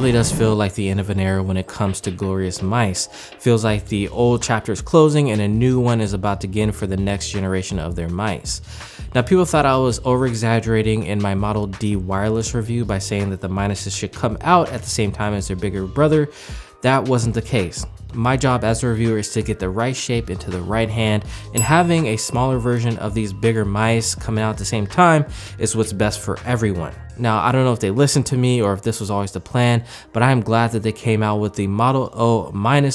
really does feel like the end of an era when it comes to glorious mice. Feels like the old chapter is closing and a new one is about to begin for the next generation of their mice. Now, people thought I was over-exaggerating in my Model D wireless review by saying that the minuses should come out at the same time as their bigger brother. That wasn't the case. My job as a reviewer is to get the right shape into the right hand, and having a smaller version of these bigger mice coming out at the same time is what's best for everyone. Now, I don't know if they listened to me or if this was always the plan, but I am glad that they came out with the Model O-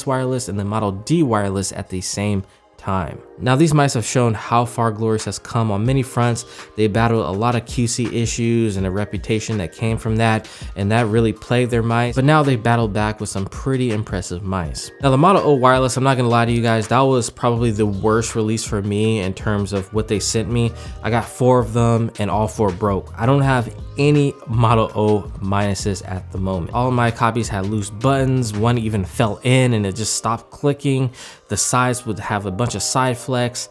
wireless and the Model D wireless at the same time. Now, these mice have shown how far Glorious has come on many fronts. They battled a lot of QC issues and a reputation that came from that, and that really plagued their mice, but now they battled back with some pretty impressive mice. Now, the Model O wireless, I'm not gonna lie to you guys, that was probably the worst release for me in terms of what they sent me. I got 4 of them and all 4 broke. I don't have any Model O minuses at the moment. All of my copies had loose buttons, one even fell in and it just stopped clicking. The sides would have a bunch of side flex.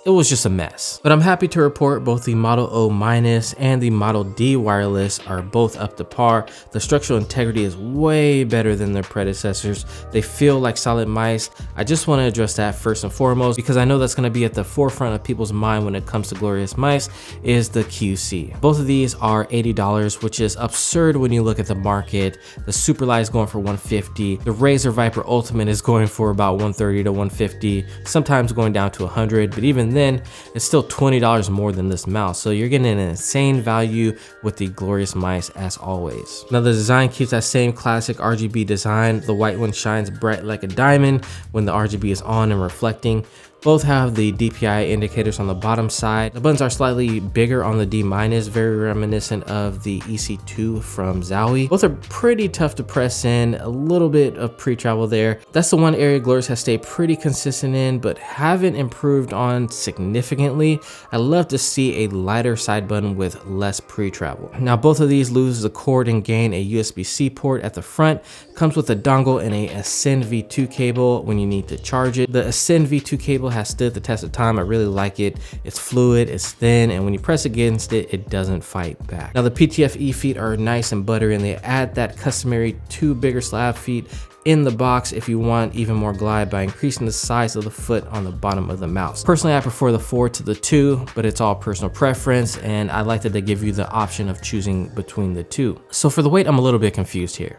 It was just a mess. But I'm happy to report both the Model O- and the Model D wireless are both up to par. The structural integrity is way better than their predecessors. They feel like solid mice. I just want to address that first and foremost because I know that's going to be at the forefront of people's mind when it comes to glorious mice is the QC. Both of these are $80, which is absurd when you look at the market. The Superlight is going for $150. The Razer Viper Ultimate is going for about $130 to $150, sometimes going down to $100, but even then it's still $20 more than this mouse, so you're getting an insane value with the glorious mice as always. Now, the design keeps that same classic RGB design. The white one shines bright like a diamond when the RGB is on and reflecting. Both have the DPI indicators on the bottom side. The buttons are slightly bigger on the D-, very reminiscent of the EC2 from Zowie. Both are pretty tough to press in, a little bit of pre-travel there. That's the one area Glorious has stayed pretty consistent in, but haven't improved on significantly. I love to see a lighter side button with less pre-travel. Now, both of these lose the cord and gain a USB-C port at the front. Comes with a dongle and a Ascend V2 cable when you need to charge it. The Ascend V2 cable has stood the test of time. I really like it. It's fluid, it's thin, and when you press against it, it doesn't fight back. Now, the PTFE feet are nice and buttery, and they add that customary 2 bigger slab feet in the box if you want even more glide by increasing the size of the foot on the bottom of the mouse. Personally, I prefer the 4 to the 2, but it's all personal preference, and I like that they give you the option of choosing between the 2. So for the weight, I'm a little bit confused here.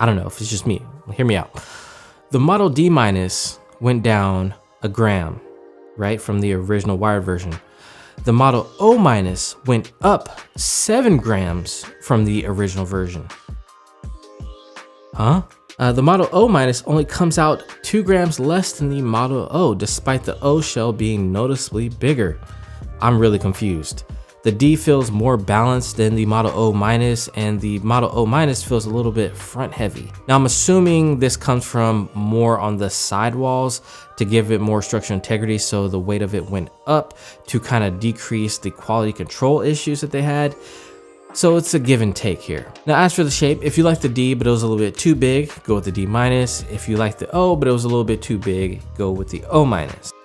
I don't know if it's just me. Hear me out. The Model D- went down a gram, right, from the original wired version. The Model O- went up 7 grams from the original version. Huh? The Model O- only comes out 2 grams less than the Model O, despite the O shell being noticeably bigger. I'm really confused. The D feels more balanced than the Model O-, and the Model O- feels a little bit front heavy. Now, I'm assuming this comes from more on the sidewalls to give it more structural integrity, so the weight of it went up to kind of decrease the quality control issues that they had. So it's a give and take here. Now, as for the shape, if you like the D but it was a little bit too big, go with the D-. If you like the O but it was a little bit too big, go with the O-.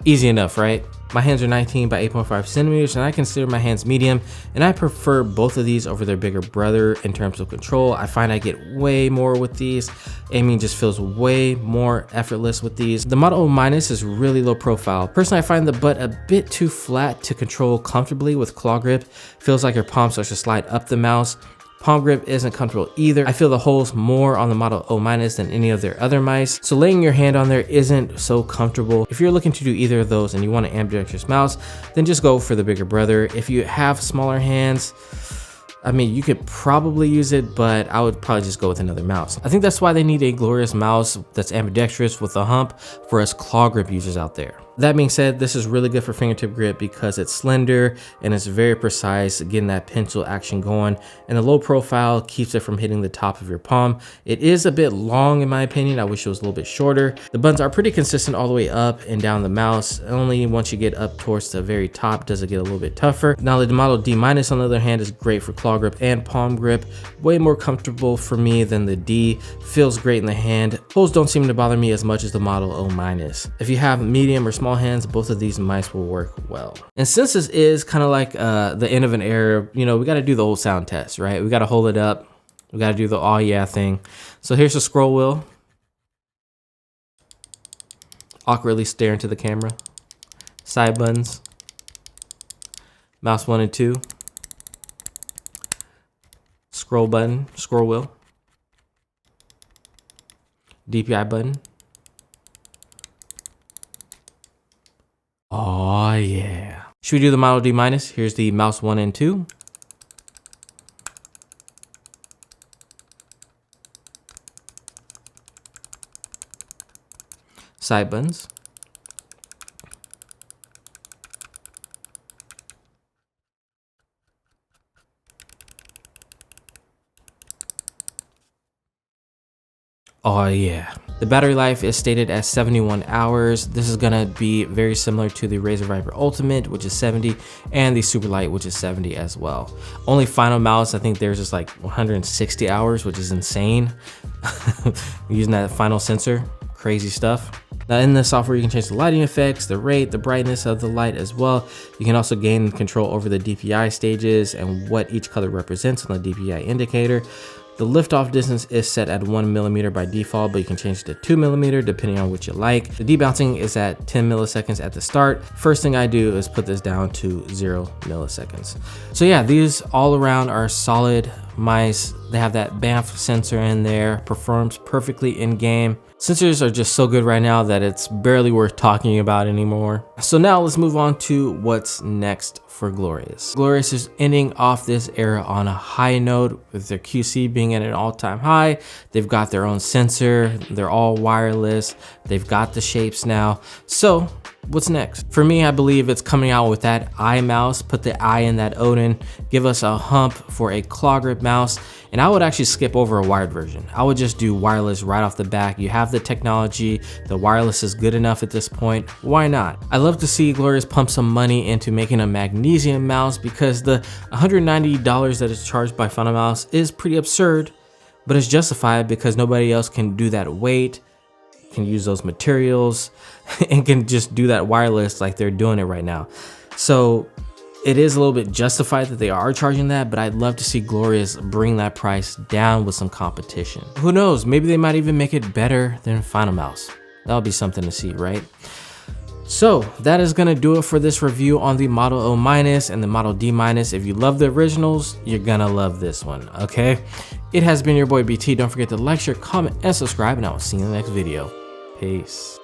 Easy enough, right? My hands are 19 by 8.5 centimeters, and I consider my hands medium, and I prefer both of these over their bigger brother in terms of control. I find I get way more with these. Aiming just feels way more effortless with these. The Model O- is really low profile. Personally, I find the butt a bit too flat to control comfortably with claw grip. Feels like your palm starts to slide up the mouse. Palm grip isn't comfortable either. I feel the holes more on the Model O- than any of their other mice, so laying your hand on there isn't so comfortable. If you're looking to do either of those and you want an ambidextrous mouse, then just go for the bigger brother. If you have smaller hands, I mean, you could probably use it, but I would probably just go with another mouse. I think that's why they need a glorious mouse that's ambidextrous with a hump for us claw grip users out there. That being said, this is really good for fingertip grip because it's slender and it's very precise, getting that pencil action going, and the low profile keeps it from hitting the top of your palm. It is a bit long in my opinion. I wish it was a little bit shorter. The buttons are pretty consistent all the way up and down the mouse. Only once you get up towards the very top does it get a little bit tougher. Now, the Model D- on the other hand is great for claw grip and palm grip. Way more comfortable for me than the D. Feels great in the hand. Holes don't seem to bother me as much as the Model O-. If you have medium or small hands, both of these mice will work well. And since this is kind of like the end of an era, you know, we got to do the old sound test, right? We got to hold it up. We got to do the oh yeah thing. So here's the scroll wheel. Awkwardly stare into the camera. Side buttons. Mouse 1 and 2. Scroll button, scroll wheel. DPI button. Oh yeah. Should we do the Model D minus? Here's the mouse 1 and 2. Side buttons. Oh yeah. The battery life is stated as 71 hours. This is gonna be very similar to the Razer Viper Ultimate, which is 70, and the Super Light, which is 70 as well. Only final mouse, I think there's just like 160 hours, which is insane. Using that final sensor, crazy stuff. Now in the software, you can change the lighting effects, the rate, the brightness of the light as well. You can also gain control over the DPI stages and what each color represents on the DPI indicator. The liftoff distance is set at 1 millimeter by default, but you can change it to 2 millimeter depending on what you like. The debouncing is at 10 milliseconds at the start. First thing I do is put this down to 0 milliseconds. So yeah, these all around are solid mice. They have that BAMF sensor in there, performs perfectly in game. Sensors are just so good right now that it's barely worth talking about anymore. So now let's move on to what's next for Glorious. Glorious is ending off this era on a high note with their QC being at an all-time high. They've got their own sensor. They're all wireless. They've got the shapes now. So what's next? For me, I believe it's coming out with that I mouse. Put the I in that Odin. Give us a hump for a claw grip mouse. And I would actually skip over a wired version. I would just do wireless right off the back. You have the technology. The wireless is good enough at this point. Why not? I love to see Glorious pump some money into making a magnesium mouse because the $190 that is charged by Final Mouse is pretty absurd, but it's justified because nobody else can do that weight, can use those materials, and can just do that wireless like they're doing it right now. So it is a little bit justified that they are charging that, but I'd love to see Glorious bring that price down with some competition. Who knows? Maybe they might even make it better than Final Mouse. That'll be something to see, right? So that is gonna do it for this review on the Model O minus and the Model D minus. If you love the originals, you're gonna love this one, okay? It has been your boy BT. Don't forget to like, share, comment, and subscribe, and I will see you in the next video. Peace.